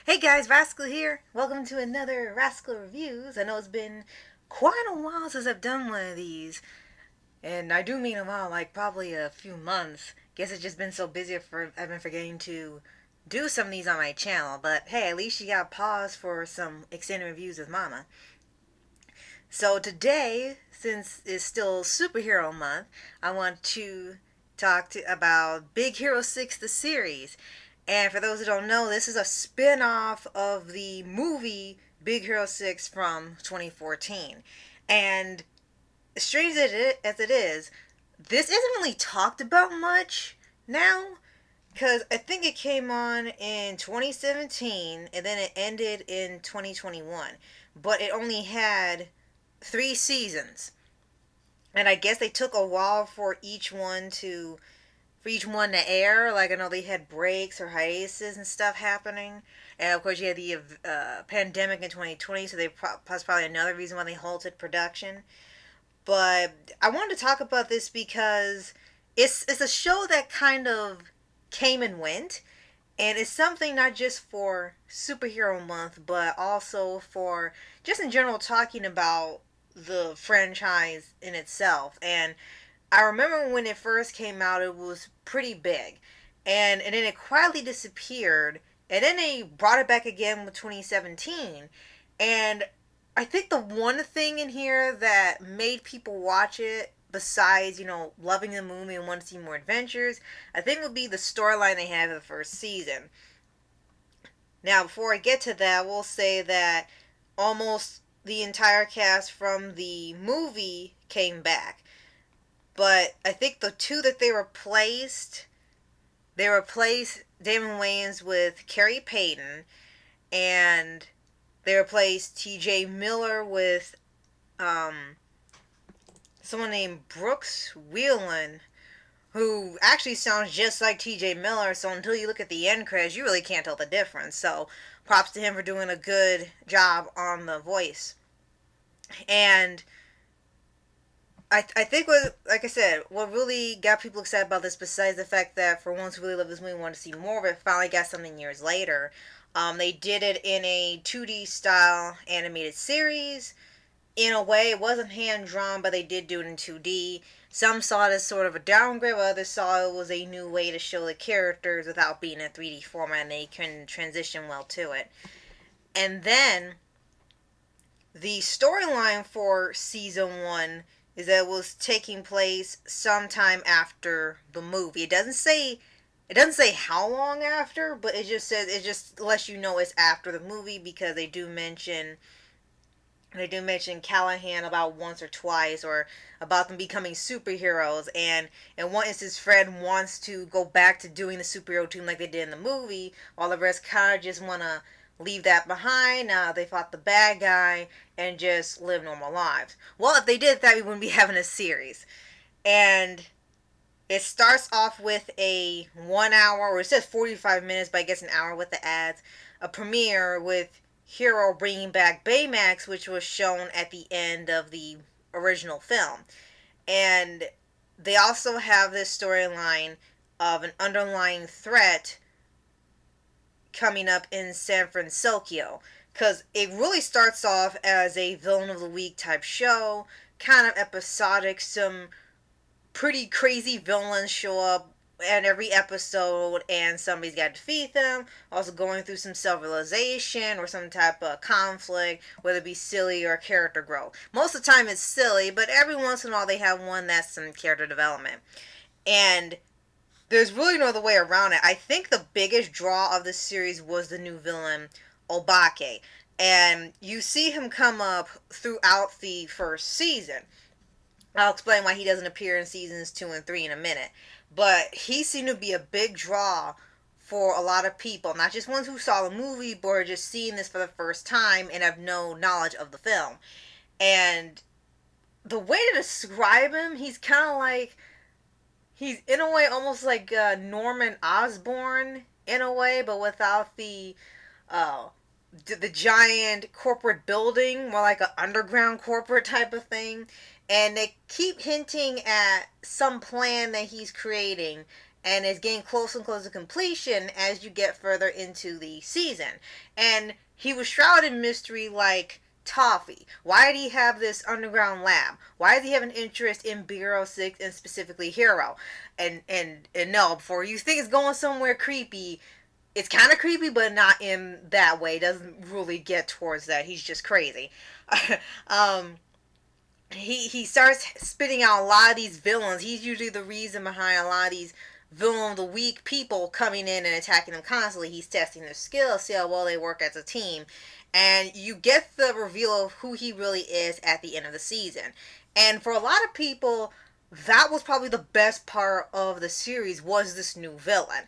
Hey guys, Rascal here. Welcome to another Rascal Reviews. I know it's been quite a while since I've done one of these, and I do mean a while, like probably a few months. Guess it's just been so busy I've been forgetting to do some of these on my channel. But hey, at least you got pause for some extended reviews with Mama. So today, since it's still Superhero Month, I want to about Big Hero 6 the series. And for those who don't know, this is a spin-off of the movie Big Hero 6 from 2014. And strange as it is, this isn't really talked about much now because I think it came on in 2017 and then it ended in 2021. But it only had 3 seasons. And I guess they took a while for each one to air. Like I know they had breaks or hiatuses and stuff happening, and of course you had the pandemic in 2020, so that's probably another reason why they halted production. But I wanted to talk about this because it's a show that kind of came and went, and it's something not just for superhero month, but also for just in general talking about the franchise in itself. And I remember when it first came out, it was pretty big, and then it quietly disappeared, and then they brought it back again with 2017, and I think the one thing in here that made people watch it, besides loving the movie and wanting to see more adventures, I think would be the storyline they had in the first season. Now, before I get to that, we'll say that almost the entire cast from the movie came back. But I think the two that they replaced Damon Wayans with Carrie Payton, and they replaced T.J. Miller with someone named Brooks Wheelan, who actually sounds just like T.J. Miller. So until you look at the end credits, you really can't tell the difference. So props to him for doing a good job on the voice. And I think like I said, what really got people excited about this, besides the fact that for ones who really love this movie and want to see more of it, finally got something years later. They did it in a 2D style animated series. In a way, it wasn't hand drawn, but they did do it in 2D. Some saw it as sort of a downgrade, while others saw it was a new way to show the characters without being in 3D format, and they can transition well to it. And then the storyline for season 1 is that it was taking place sometime after the movie. It doesn't say how long after, but it just lets you know it's after the movie, because they do mention Callahan about once or twice, or about them becoming superheroes. And in one instance, Fred wants to go back to doing the superhero team like they did in the movie, while the rest kind of just want to leave that behind. Now they fought the bad guy and just live normal lives. Well, if they did that, we wouldn't be having a series. And it starts off with a 1 hour, or it says 45 minutes, but I guess an hour with the ads, a premiere with Hero bringing back Baymax, which was shown at the end of the original film. And they also have this storyline of an underlying threat coming up in San Francisco, because it really starts off as a villain of the week type show, kind of episodic. Some pretty crazy villains show up in every episode, and somebody's got to defeat them. Also going through some self-realization or some type of conflict, whether it be silly or character growth. Most of the time it's silly, but every once in a while they have one that's some character development. And there's really no other way around it. I think the biggest draw of this series was the new villain, Obake. And you see him come up throughout the first season. I'll explain why he doesn't appear in seasons 2 and 3 in a minute. But he seemed to be a big draw for a lot of people. Not just ones who saw the movie, but are just seeing this for the first time and have no knowledge of the film. And the way to describe him, he's kind of like, he's in a way almost like Norman Osborn in a way, but without uh, the giant corporate building, more like an underground corporate type of thing. And they keep hinting at some plan that he's creating, and it's getting closer and closer to completion as you get further into the season. And he was shrouded in mystery like Toffee. Why did he have this underground lab? Why does he have an interest in Bureau 6 and specifically Hero? And no, before you think it's going somewhere creepy, it's kind of creepy, but not in that way. It doesn't really get towards that. He's just crazy. um, he starts spitting out a lot of these villains. He's usually the reason behind a lot of these villain of the week people coming in and attacking them constantly. He's testing their skills, see how well they work as a team. And you get the reveal of who he really is at the end of the season. And for a lot of people, that was probably the best part of the series, was this new villain.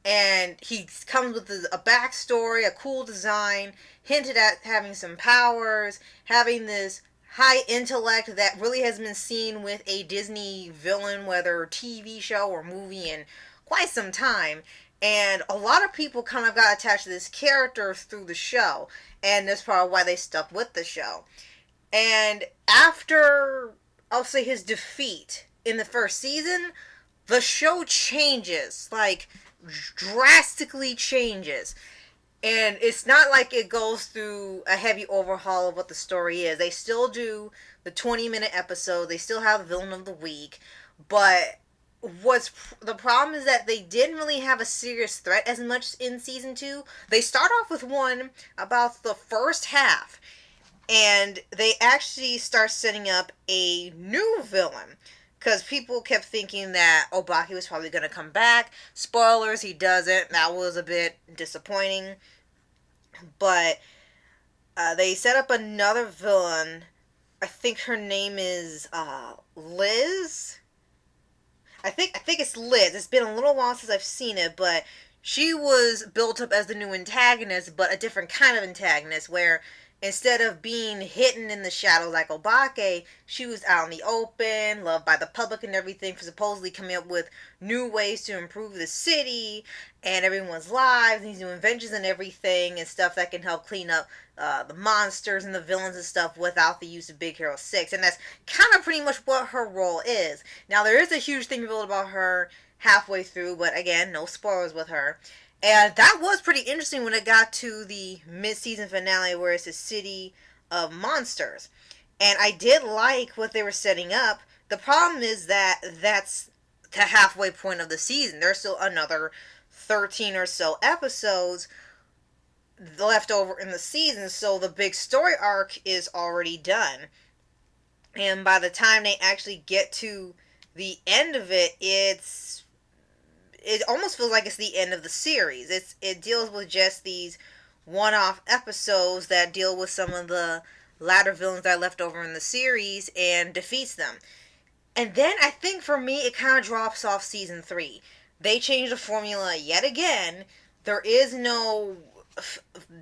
And he comes with a backstory, a cool design, hinted at having some powers, having this high intellect that really has been seen with a Disney villain, whether TV show or movie, in quite some time. And a lot of people kind of got attached to this character through the show. And that's probably why they stuck with the show. And after, I'll say, his defeat in the first season, the show changes. Like, drastically changes. And it's not like it goes through a heavy overhaul of what the story is. They still do the 20-minute episode. They still have the villain of the week. But the problem is that they didn't really have a serious threat as much in season 2. They start off with one about the first half, and they actually start setting up a new villain, because people kept thinking that Obaki was probably going to come back. Spoilers, he doesn't. That was a bit disappointing. But they set up another villain. I think her name is Liz. I think it's Liz. It's been a little while since I've seen it, but she was built up as the new antagonist, but a different kind of antagonist, where instead of being hidden in the shadows like Obake, she was out in the open, loved by the public and everything, for supposedly coming up with new ways to improve the city and everyone's lives, these new inventions and everything, and stuff that can help clean up the monsters and the villains and stuff without the use of Big Hero 6. And that's kind of pretty much what her role is. Now, there is a huge thing revealed about her halfway through, but again, no spoilers with her. And that was pretty interesting when it got to the mid-season finale, where it's a city of monsters. And I did like what they were setting up. The problem is that that's the halfway point of the season. There's still another 13 or so episodes left over in the season, so the big story arc is already done. And by the time they actually get to the end of it, it almost feels like it's the end of the series. It deals with just these one-off episodes that deal with some of the latter villains that are left over in the series and defeats them. And then I think for me it kind of drops off season 3. They changed the formula yet again. There is no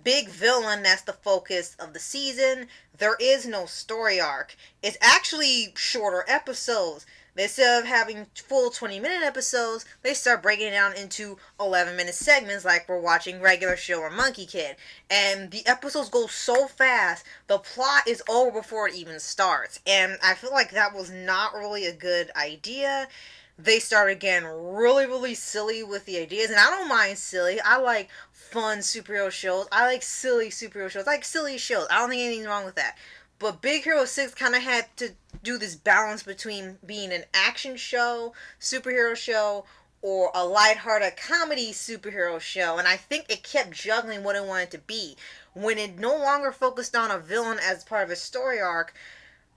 big villain that's the focus of the season. There is no story arc. It's actually shorter episodes. Instead of having full 20-minute episodes, they start breaking it down into 11-minute segments like we're watching Regular Show or Monkey Kid. And the episodes go so fast, the plot is over before it even starts. And I feel like that was not really a good idea. They start getting really, really silly with the ideas. And I don't mind silly. I like fun superhero shows. I like silly superhero shows. I like silly shows. I don't think anything's wrong with that. But Big Hero 6 kind of had to do this balance between being an action show, superhero show, or a lighthearted comedy superhero show. And I think it kept juggling what it wanted to be. When it no longer focused on a villain as part of a story arc,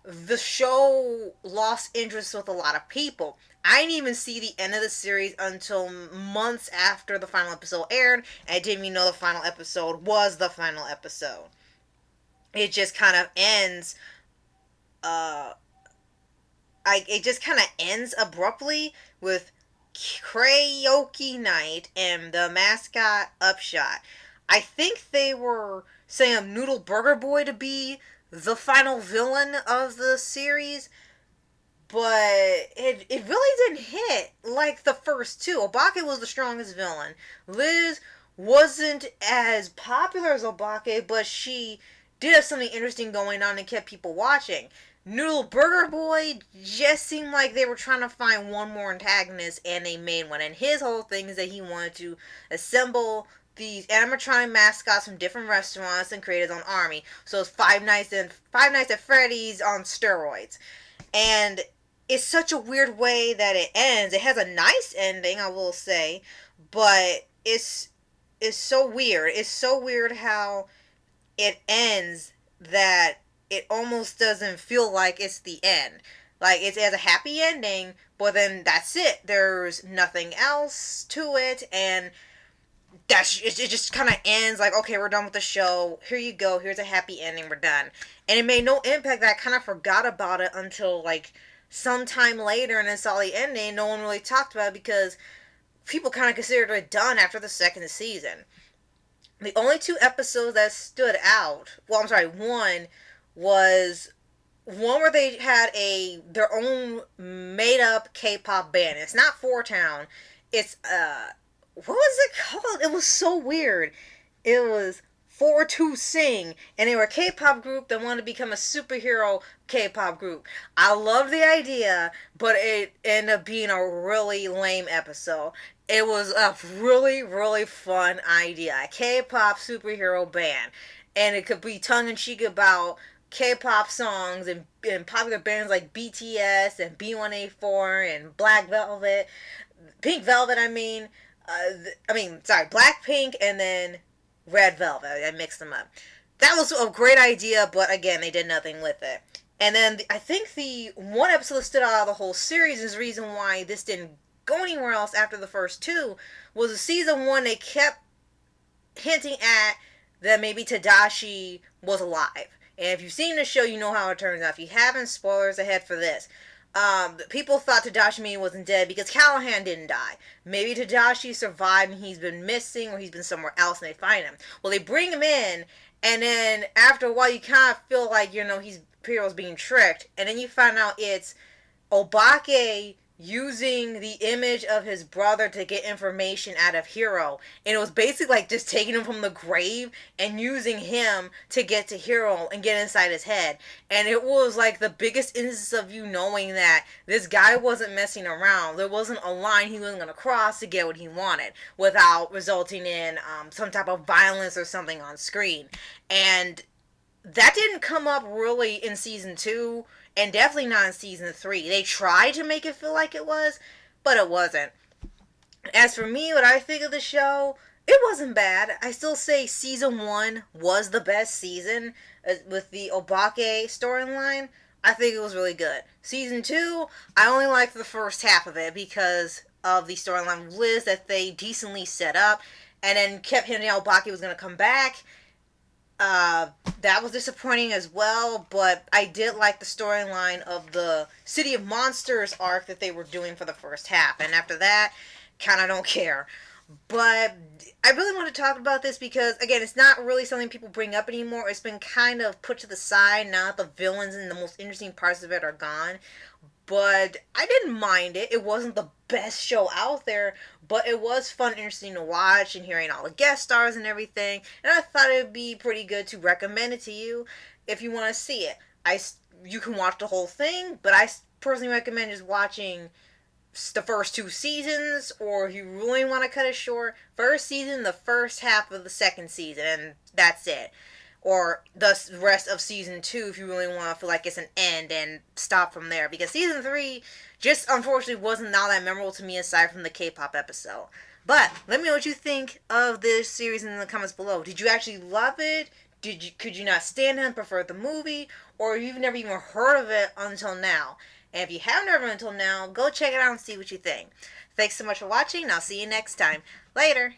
the show lost interest with a lot of people. I didn't even see the end of the series until months after the final episode aired. And I didn't even know the final episode was the final episode. It just kind of ends, it just kind of ends abruptly with Karaoke Night and the mascot Upshot. I think they were setting up Noodle Burger Boy to be the final villain of the series, but it really didn't hit like the first two. Obake was the strongest villain. Liz wasn't as popular as Obake, but she did have something interesting going on and kept people watching. Noodle Burger Boy just seemed like they were trying to find one more antagonist, and they made one. And his whole thing is that he wanted to assemble these animatronic mascots from different restaurants and create his own army. So it's Five Nights at Freddy's on steroids. And it's such a weird way that it ends. It has a nice ending, I will say, but it's so weird. It's so weird how it ends that it almost doesn't feel like it's the end. Like it has a happy ending, but then that's it. There's nothing else to it, and it just kind of ends like, okay, we're done with the show. Here you go. Here's a happy ending. We're done. And it made no impact. I kind of forgot about it until like sometime later, and then saw the ending. No one really talked about it because people kind of considered it done after the second season. The only two episodes that stood out, well, I'm sorry, one was one where they had their own made up K-pop band. It's not Four Town. It's what was it called? It was so weird. It was Four to Sing, and they were a K-pop group that wanted to become a superhero K-pop group. I love the idea, but it ended up being a really lame episode. It was a really, really fun idea. A K-pop superhero band. And it could be tongue-in-cheek about K-pop songs and popular bands like BTS and B1A4 and Black Velvet. Pink Velvet, sorry, Blackpink and then Red Velvet. I mixed them up. That was a great idea, but again, they did nothing with it. And then I think the one episode that stood out of the whole series is the reason why this didn't go anywhere else after the first two was season one. They kept hinting at that maybe Tadashi was alive. And if you've seen the show, you know how it turns out. If you haven't, spoilers ahead for this. People thought Tadashi wasn't dead because Callahan didn't die. Maybe Tadashi survived and he's been missing or he's been somewhere else and they find him. Well, they bring him in, and then after a while you kind of feel like, Hero's being tricked. And then you find out it's Obake using the image of his brother to get information out of Hero. And it was basically like just taking him from the grave and using him to get to Hero and get inside his head. And it was like the biggest instance of you knowing that this guy wasn't messing around. There wasn't a line he wasn't going to cross to get what he wanted without resulting in some type of violence or something on screen. And that didn't come up really in season 2. And definitely not in season 3. They tried to make it feel like it was, but it wasn't. As for me, what I think of the show, it wasn't bad. I still say season 1 was the best season with the Obake storyline. I think it was really good. Season 2, I only liked the first half of it because of the storyline with Liz that they decently set up and then kept hinting Obake was going to come back. That was disappointing as well, but I did like the storyline of the City of Monsters arc that they were doing for the first half, and after that, kind of don't care. But I really want to talk about this because, again, it's not really something people bring up anymore. It's been kind of put to the side now that the villains and the most interesting parts of it are gone. But I didn't mind it. It wasn't the best show out there, but it was fun and interesting to watch and hearing all the guest stars and everything. And I thought it would be pretty good to recommend it to you if you want to see it. You can watch the whole thing, but I personally recommend just watching the first 2 seasons, or if you really want to cut it short, first season, the first half of the second season, and that's it. Or the rest of season 2 if you really want to feel like it's an end and stop from there. Because season 3 just unfortunately wasn't all that memorable to me aside from the K-pop episode. But let me know what you think of this series in the comments below. Did you actually love it? Could you not stand it and prefer the movie? Or you've never even heard of it until now? And if you haven't heard of it until now, go check it out and see what you think. Thanks so much for watching, and I'll see you next time. Later!